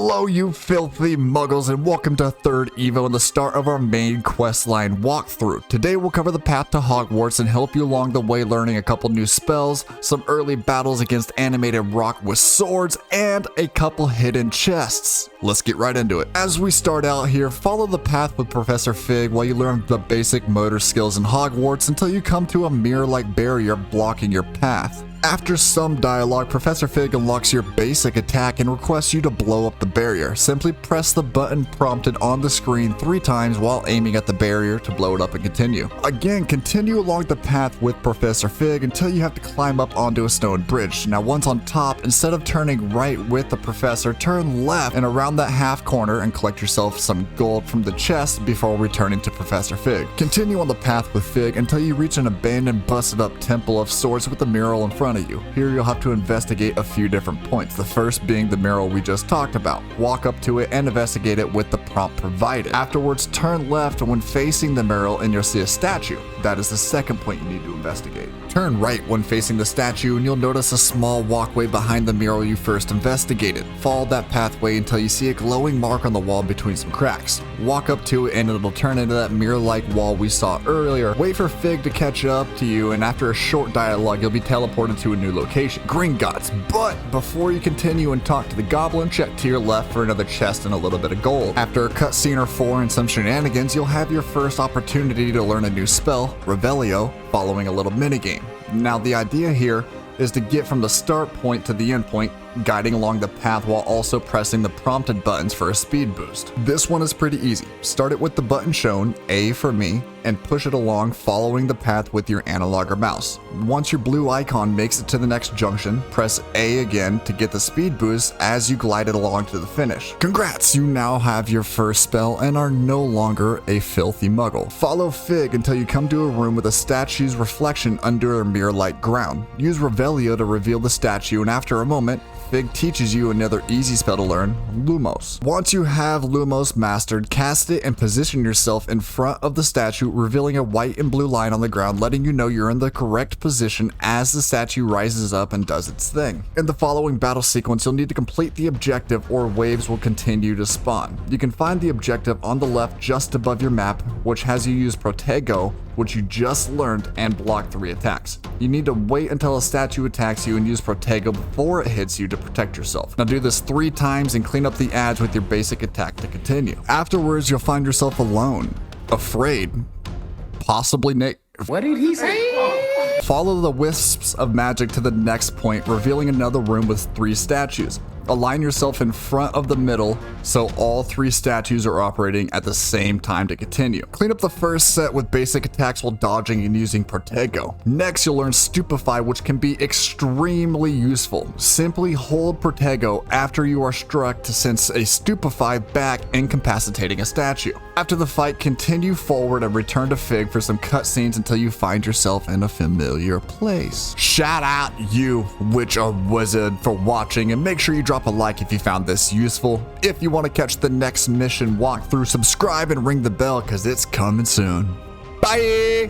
Hello you filthy muggles and welcome to third Evo and the start of our main questline walkthrough. Today we'll cover the path to Hogwarts and help you along the way learning a couple new spells, some early battles against animated rock with swords, and a couple hidden chests. Let's get right into it. As we start out here, follow the path with Professor Fig while you learn the basic motor skills in Hogwarts until you come to a mirror-like barrier blocking your path. After some dialogue, Professor Fig unlocks your basic attack and requests you to blow up the barrier. Simply press the button prompted on the screen 3 times while aiming at the barrier to blow it up and continue. Again, continue along the path with Professor Fig until you have to climb up onto a stone bridge. Now once on top, instead of turning right with the professor, turn left and around that half corner and collect yourself some gold from the chest before returning to Professor Fig. Continue on the path with Fig until you reach an abandoned busted up temple of sorts with a mural in front of you. Here you'll have to investigate a few different points, the first being the mural we just talked about. Walk up to it and investigate it with the prompt provided. Afterwards, turn left when facing the mural and you'll see a statue. That is the second point you need to investigate. Turn right when facing the statue and you'll notice a small walkway behind the mural you first investigated. Follow that pathway until you see a glowing mark on the wall between some cracks. Walk up to it and it'll turn into that mirror-like wall we saw earlier. Wait for Fig to catch up to you, and after a short dialogue you'll be teleported to a new location, Gringotts. But before you continue and talk to the goblin, check to your left for another chest and a little bit of gold. After a cutscene or 4 and some shenanigans, you'll have your first opportunity to learn a new spell, Revelio, following a little minigame. Now the idea here is to get from the start point to the end point, guiding along the path while also pressing the prompted buttons for a speed boost. This one is pretty easy. Start it with the button shown, A for me, and push it along following the path with your analog or mouse. Once your blue icon makes it to the next junction, press A again to get the speed boost as you glide it along to the finish. Congrats! You now have your first spell and are no longer a filthy muggle. Follow Fig until you come to a room with a statue's reflection under a mirror-like ground. Use Revelio to reveal the statue, and after a moment, Fig teaches you another easy spell to learn, Lumos. Once you have Lumos mastered, cast it and position yourself in front of the statue, revealing a white and blue line on the ground, letting you know you're in the correct position as the statue rises up and does its thing. In the following battle sequence, you'll need to complete the objective or waves will continue to spawn. You can find the objective on the left just above your map, which has you use Protego, which you just learned, and block 3 attacks. You need to wait until a statue attacks you and use Protego before it hits you to protect yourself. Now do this 3 times and clean up the ads with your basic attack to continue. Afterwards, you'll find yourself alone, afraid, possibly naked. What did he say? Follow the wisps of magic to the next point, revealing another room with 3 statues. Align yourself in front of the middle so all 3 statues are operating at the same time to continue. Clean up the first set with basic attacks while dodging and using Protego. Next, you'll learn Stupefy, which can be extremely useful. Simply hold Protego after you are struck to sense a Stupefy back, incapacitating a statue. After the fight, continue forward and return to Fig for some cutscenes until you find yourself in a familiar place. Shout out you, witch or wizard, for watching, and make sure you drop a like if you found this useful. If you want to catch the next mission walkthrough, subscribe and ring the bell because it's coming soon. Bye!